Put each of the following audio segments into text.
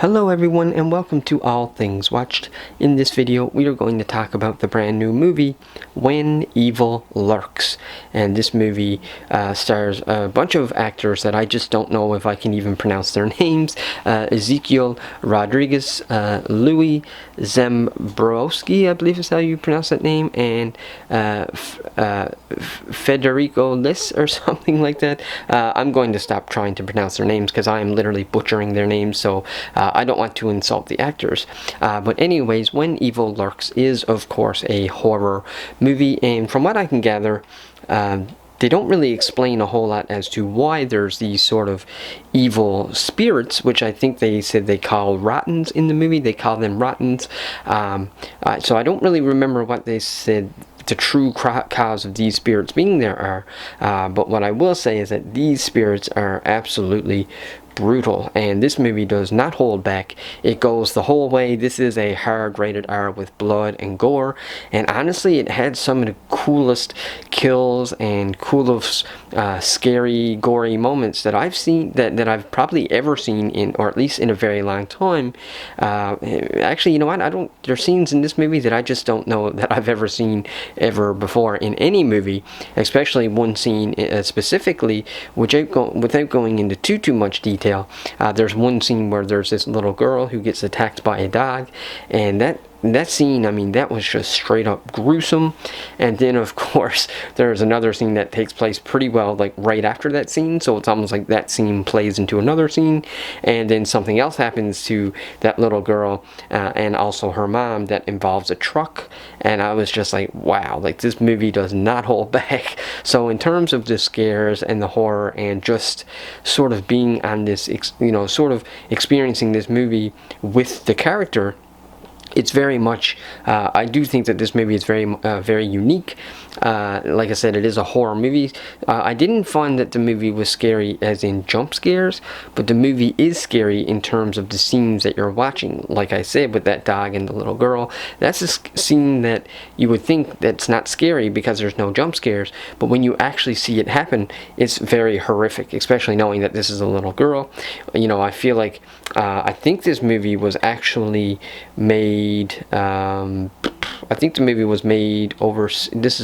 Hello everyone and welcome to All Things Watched. In this video we are going to talk about the brand new movie When Evil Lurks, and this movie stars a bunch of actors that I just don't know if I can even pronounce their names. Ezekiel Rodriguez, Louis Zembrowski, I believe is how you pronounce that name, and Federico Liss or something like that. I'm going to stop trying to pronounce their names because I am literally butchering their names, so I don't want to insult the actors. But anyways, When Evil Lurks is, of course, a horror movie, and from what I can gather, they don't really explain a whole lot as to why there's these sort of evil spirits, which I think they said they call rottens in the movie. They call them rottens. So I don't really remember what they said the true cause of these spirits being there are. But what I will say is that these spirits are absolutely brutal, and this movie does not hold back. It goes the whole way. This is a hard rated R with blood and gore, and honestly it had some of the coolest kills and coolest scary gory moments that I've seen, that I've probably ever seen in, or at least in a very long time. Actually, you know what, there's scenes in this movie that I just don't know that I've ever seen ever before in any movie, especially one scene specifically, without going into too much detail. There's one scene where there's this little girl who gets attacked by a dog, and that scene, I mean, that was just straight up gruesome. And then of course there's another scene that takes place pretty well like right after that scene, so it's almost like that scene plays into another scene, and then something else happens to that little girl and also her mom that involves a truck, and I was just like, wow, like this movie does not hold back. So in terms of the scares and the horror and just sort of being on this, sort of experiencing this movie with the character, it's very much, I do think that this movie is very unique. Like I said, it is a horror movie. I didn't find that the movie was scary as in jump scares, but the movie is scary in terms of the scenes that you're watching. Like I said, with that dog and the little girl, that's a scene that you would think that's not scary because there's no jump scares, but when you actually see it happen, it's very horrific, especially knowing that this is a little girl. I feel like, I think this movie was actually made, I think the movie was made over, this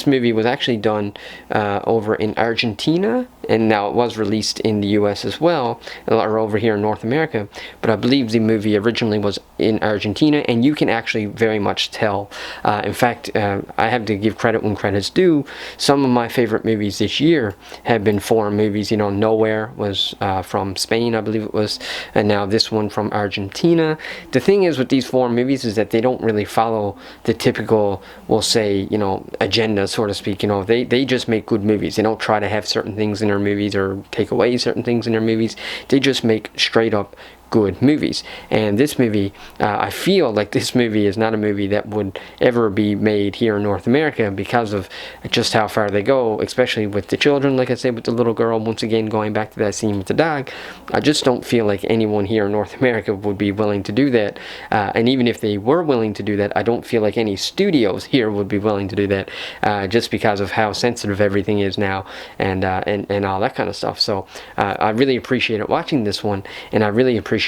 movie was actually done over in Argentina, and now it was released in the US as well, or over here in North America, but I believe the movie originally was in Argentina, and you can actually very much tell. In fact, I have to give credit when credit's due. Some of my favorite movies this year have been foreign movies. Nowhere was from Spain, I believe it was, and now this one from Argentina. The thing is with these foreign movies is that they don't really follow the typical, we'll say, agenda, so to speak. They just make good movies. They don't try to have certain things in their movies or take away certain things in their movies. They just make straight up good movies. And this movie, I feel like this movie is not a movie that would ever be made here in North America because of just how far they go, especially with the children. Like I said, with the little girl, once again going back to that scene with the dog, I just don't feel like anyone here in North America would be willing to do that. And even if they were willing to do that, I don't feel like any studios here would be willing to do that, just because of how sensitive everything is now, and all that kind of stuff. So I really appreciated watching this one, and I really appreciated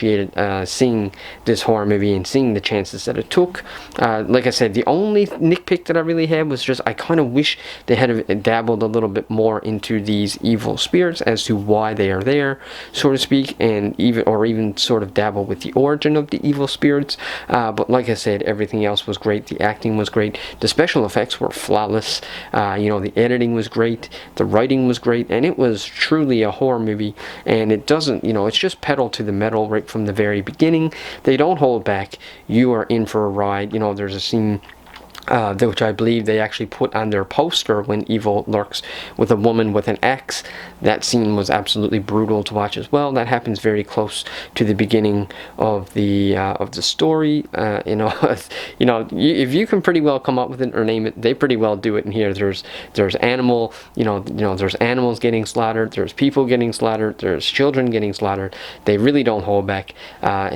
seeing this horror movie and seeing the chances that it took. Like I said, the only nitpick that I really had was just I kind of wish they had dabbled a little bit more into these evil spirits as to why they are there, so to speak, and even sort of dabble with the origin of the evil spirits. But like I said, everything else was great. The acting was great. The special effects were flawless. The editing was great. The writing was great, and it was truly a horror movie. And it doesn't, it's just pedal to the metal right from the very beginning. They don't hold back. You are in for a ride. There's a scene which I believe they actually put on their poster, When Evil Lurks, with a woman with an axe. That scene was absolutely brutal to watch as well. That happens very close to the beginning of the story. If you can pretty well come up with it or name it, they pretty well do it in here. There's animal, there's animals getting slaughtered, there's people getting slaughtered, there's children getting slaughtered. They really don't hold back.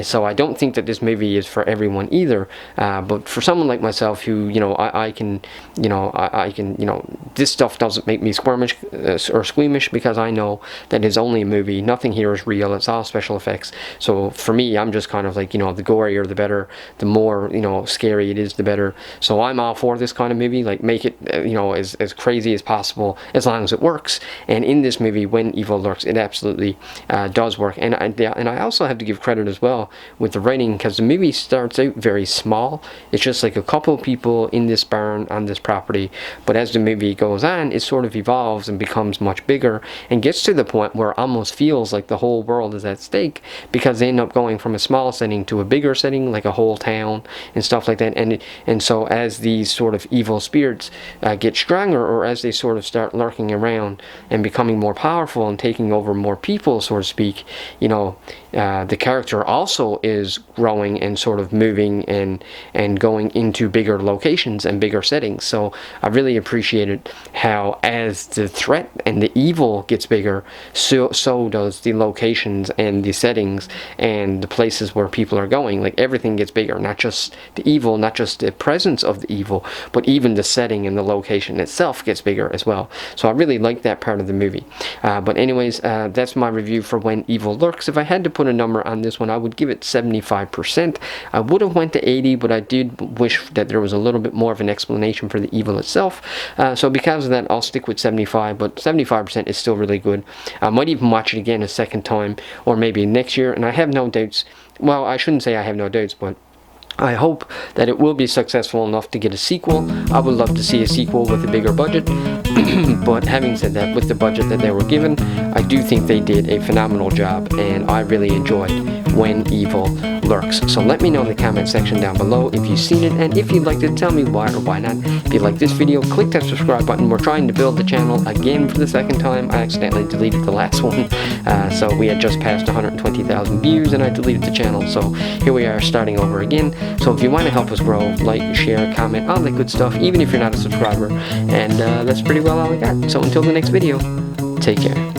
So I don't think that this movie is for everyone either. But for someone like myself who you know, I can, you know, I can, you know, this stuff doesn't make me squirmish or squeamish, because I know that it's only a movie. Nothing here is real. It's all special effects. So for me, I'm just kind of like, you know, the gorier the better, the more, you know, scary it is the better. So I'm all for this kind of movie. Like, make it, you know, as crazy as possible, as long as it works. And in this movie, When Evil Lurks, it absolutely does work. And I also have to give credit as well with the writing, because the movie starts out very small. It's just like a couple people in this barn on this property, but as the movie goes on, it sort of evolves and becomes much bigger, and gets to the point where it almost feels like the whole world is at stake, because they end up going from a small setting to a bigger setting, like a whole town and stuff like that. And so as these sort of evil spirits get stronger, or as they sort of start lurking around and becoming more powerful and taking over more people, so to speak, you know, the character also is growing and sort of moving and going into bigger locations and bigger settings. So I really appreciated how, as the threat and the evil gets bigger, so does the locations and the settings and the places where people are going. Like, everything gets bigger, not just the evil, not just the presence of the evil, but even the setting and the location itself gets bigger as well. So I really like that part of the movie. But anyways, that's my review for When Evil Lurks. If I had to put a number on this one, I would give it 75%. I would have went to 80, but I did wish that there was a little bit more of an explanation for the evil itself. So because of that, I'll stick with 75, but 75% is still really good. I might even watch it again a second time, or maybe next year, and I have no doubts. Well, I shouldn't say I have no doubts, but I hope that it will be successful enough to get a sequel. I would love to see a sequel with a bigger budget. But having said that, with the budget that they were given, I do think they did a phenomenal job, and I really enjoyed When Evil Lurks. So let me know in the comment section down below if you've seen it, and if you'd like to tell me why or why not. If you like this video, click that subscribe button. We're trying to build the channel again for the second time. I accidentally deleted the last one, so we had just passed 120,000 views, and I deleted the channel. So here we are, starting over again. So if you want to help us grow, like, share, comment, all that good stuff, even if you're not a subscriber. And that's pretty well all I got. So until the next video, take care.